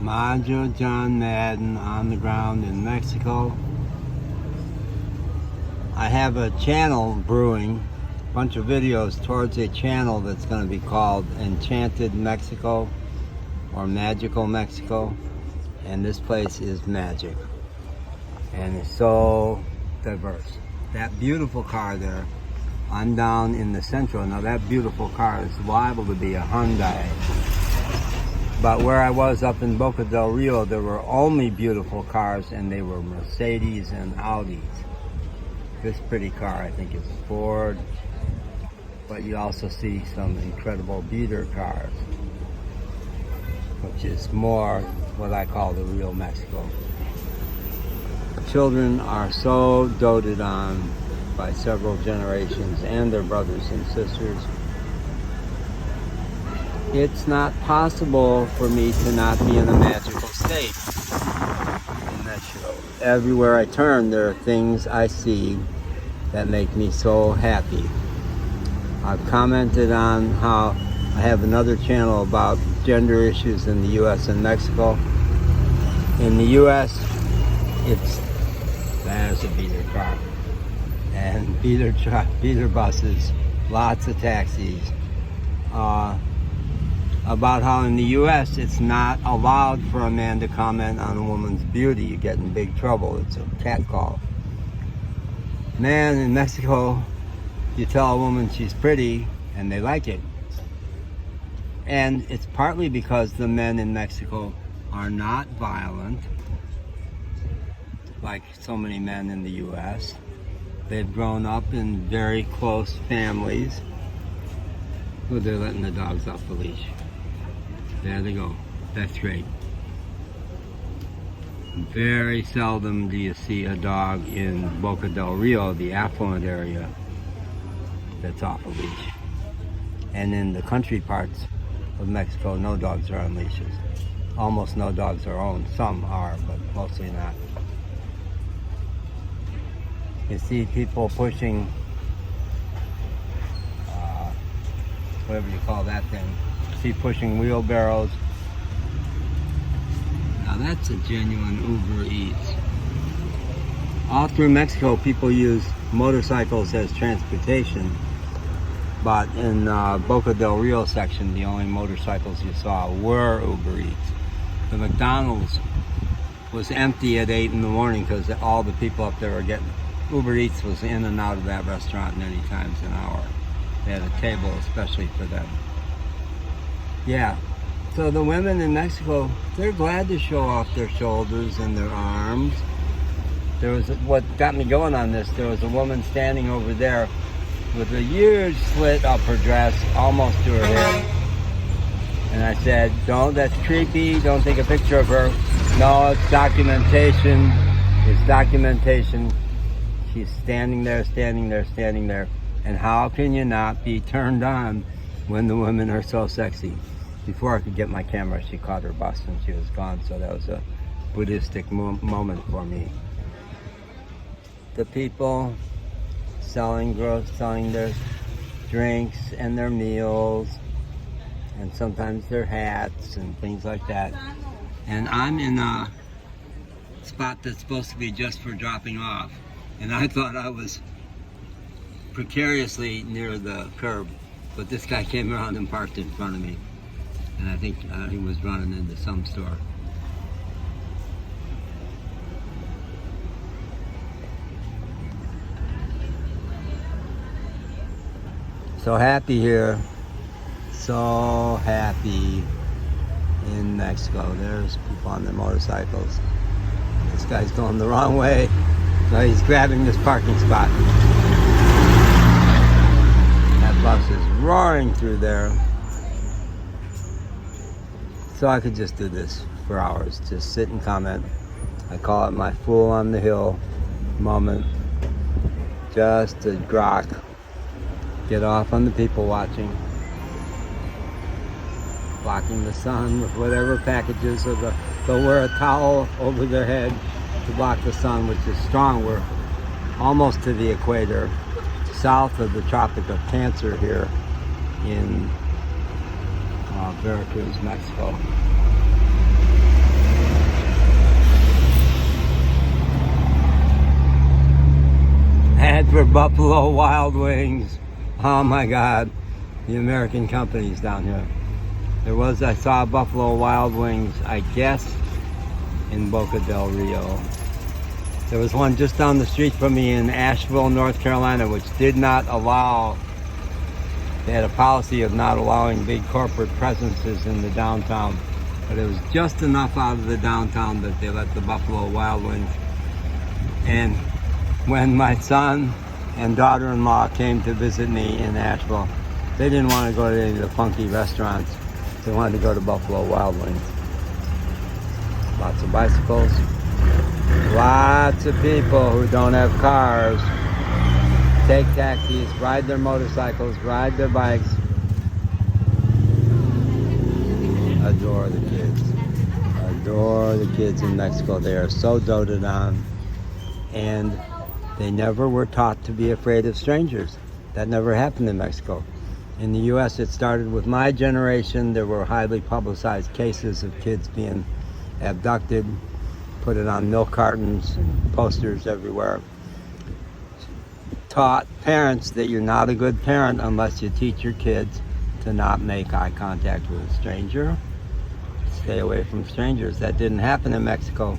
Majo John Madden on the ground in Mexico. I have a channel brewing, a bunch of videos towards a channel that's going to be called Enchanted Mexico or Magical Mexico, and this place is magic and it's so diverse. That beautiful car there, I'm down in the central. Now that beautiful car is liable to be a Hyundai, but where I was up in Boca del Rio, there were only beautiful cars, and they were Mercedes and Audis. This pretty car, I think, is Ford, but you also see some incredible beater cars, which is more what I call the real Mexico. Children are so doted on by several generations and their brothers and sisters. It's not possible for me to not be in a magical state in Mexico. Everywhere I turn, there are things I see that make me so happy. I've commented on how I have another channel about gender issues in the U.S. and Mexico. In the U.S., there's a beater car and beater truck, beater buses, lots of taxis. About how in the U.S. it's not allowed for a man to comment on a woman's beauty. You get in big trouble. It's a catcall. Man, in Mexico, you tell a woman she's pretty and they like it. And it's partly because the men in Mexico are not violent like so many men in the U.S. They've grown up in very close families. Oh, they're letting the dogs off the leash. There they go. That's great. Very seldom do you see a dog in Boca del Rio, the affluent area, that's off a leash. And in the country parts of Mexico, no dogs are on leashes. Almost no dogs are owned. Some are, but mostly not. You see people pushing, whatever you call that thing. See pushing wheelbarrows. Now that's a genuine Uber Eats. All through Mexico, people use motorcycles as transportation, but in Boca del Rio section, the only motorcycles you saw were Uber Eats. The McDonald's was empty at 8 in the morning because all the people up there were getting Uber Eats was in and out of that restaurant many times an hour. They had a table especially for them. Yeah, so the women in Mexico, they're glad to show off their shoulders and their arms. There was, what got me going on this, there was a woman standing over there with a huge slit up her dress, almost to her head. And I said, don't, that's creepy, don't take a picture of her. No, it's documentation, it's documentation. She's standing there, standing there, standing there. And how can you not be turned on when the women are so sexy? Before I could get my camera, she caught her bus and she was gone. So that was a Buddhistic moment for me. The people selling their drinks and their meals, and sometimes their hats and things like that. And I'm in a spot that's supposed to be just for dropping off. And I thought I was precariously near the curb, but this guy came around and parked in front of me. And I think he was running into some store. So happy here. So happy in Mexico. There's people on their motorcycles. This guy's going the wrong way. So he's grabbing this parking spot. That bus is roaring through there. So I could just do this for hours, just sit and comment. I call it my fool on the hill moment. Just to grok, get off on the people watching, blocking the sun with whatever packages, or they'll wear a towel over their head to block the sun, which is strong. We're almost to the equator, south of the Tropic of Cancer here in Veracruz, Mexico. Buffalo Wild Wings. Oh my God, the American companies down here. I saw Buffalo Wild Wings, I guess, in Boca del Rio. There was one just down the street from me in Asheville, North Carolina, which did not allow, they had a policy of not allowing big corporate presences in the downtown. But it was just enough out of the downtown that they let the Buffalo Wild Wings. And when my son and daughter-in-law came to visit me in Asheville, they didn't want to go to any of the funky restaurants. They wanted to go to Buffalo Wild Wings. Lots of bicycles. Lots of people who don't have cars take taxis, ride their motorcycles, ride their bikes. Adore the kids. Adore the kids in Mexico. They are so doted on. And they never were taught to be afraid of strangers. That never happened in Mexico. In the US, it started with my generation. There were highly publicized cases of kids being abducted, put it on milk cartons and posters everywhere. Taught parents that you're not a good parent unless you teach your kids to not make eye contact with a stranger. Stay away from strangers. That didn't happen in Mexico.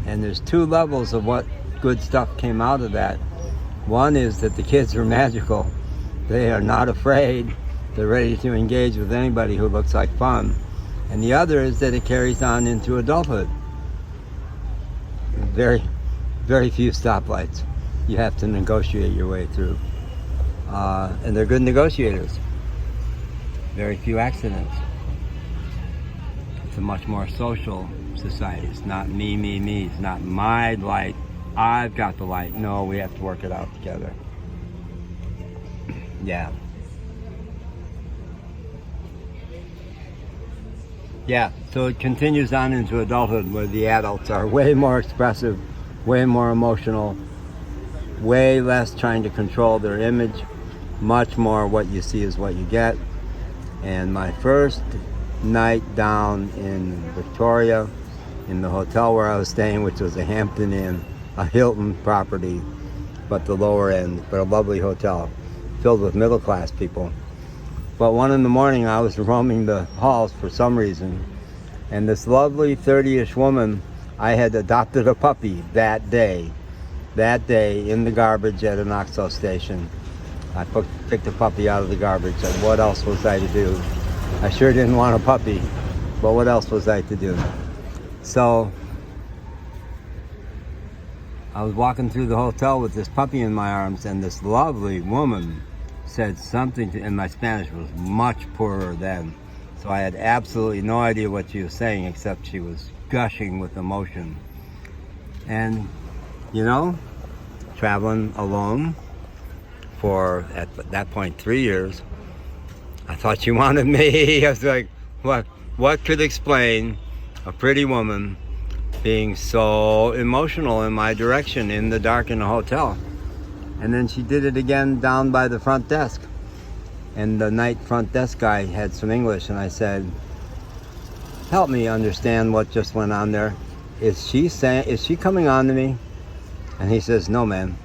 And there's two levels of what good stuff came out of that. One is that the kids are magical. They are not afraid. They're ready to engage with anybody who looks like fun. And the other is that it carries on into adulthood. Very, very few stoplights. You have to negotiate your way through. And they're good negotiators. Very few accidents. It's a much more social society. It's not me, me, me. It's not my light. I've got the light. No, we have to work it out together. Yeah. Yeah, so it continues on into adulthood where the adults are way more expressive, way more emotional, way less trying to control their image, much more what you see is what you get. And my first night down in Victoria, in the hotel where I was staying, which was a Hampton Inn, a Hilton property, but the lower end, but a lovely hotel filled with middle-class people. But 1 in the morning, I was roaming the halls for some reason, and this lovely 30-ish woman, I had adopted a puppy that day in the garbage at an OXXO station. I picked the puppy out of the garbage, and what else was I to do? I sure didn't want a puppy, but what else was I to do? So I was walking through the hotel with this puppy in my arms, and this lovely woman said something to, and my Spanish was much poorer then, so I had absolutely no idea what she was saying, except she was gushing with emotion. And you know, traveling alone for, at that point, 3 years, I thought she wanted me. I was like, what could explain a pretty woman being so emotional in my direction in the dark in a hotel? And then she did it again down by the front desk. And the night front desk guy had some English, and I said, help me understand what just went on there. Is she coming on to me? And he says, no, man.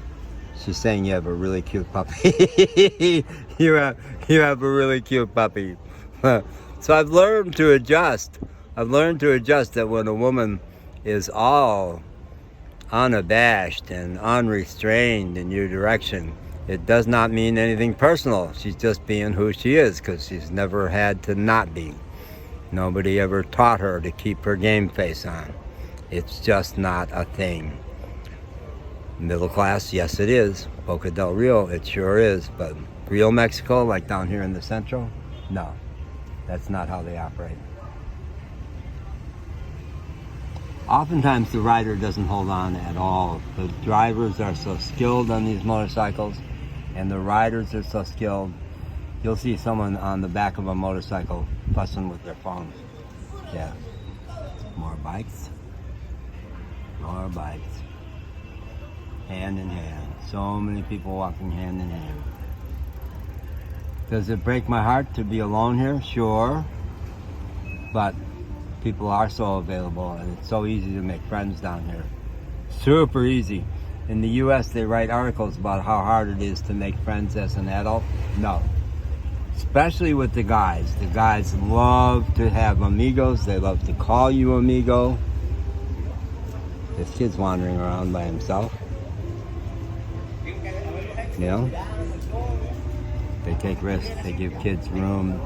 She's saying you have a really cute puppy. you have a really cute puppy. So I've learned to adjust. I've learned to adjust that when a woman is all unabashed and unrestrained in your direction, it does not mean anything personal. She's just being who she is, because she's never had to not be. Nobody ever taught her to keep her game face on. It's just not a thing. Middle class, yes it is. Boca del Rio, it sure is. But real Mexico, like down here in the Central, no. That's not how they operate. Oftentimes the rider doesn't hold on at all. The drivers are so skilled on these motorcycles, and the riders are so skilled. You'll see someone on the back of a motorcycle fussing with their phones. Yeah. More bikes. More bikes. Hand in hand. So many people walking hand in hand. Does it break my heart to be alone here? Sure. But people are so available, and it's so easy to make friends down here. Super easy. In the U.S., they write articles about how hard it is to make friends as an adult. No. Especially with the guys. The guys love to have amigos. They love to call you amigo. This kid's wandering around by himself. You know? They take risks. They give kids room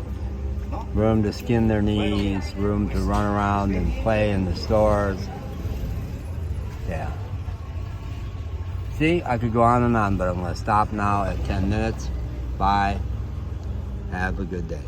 to skin their knees, room to run around and play in the stores. Yeah. See, I could go on and on, but I'm going to stop now at 10 minutes. Bye. Have a good day.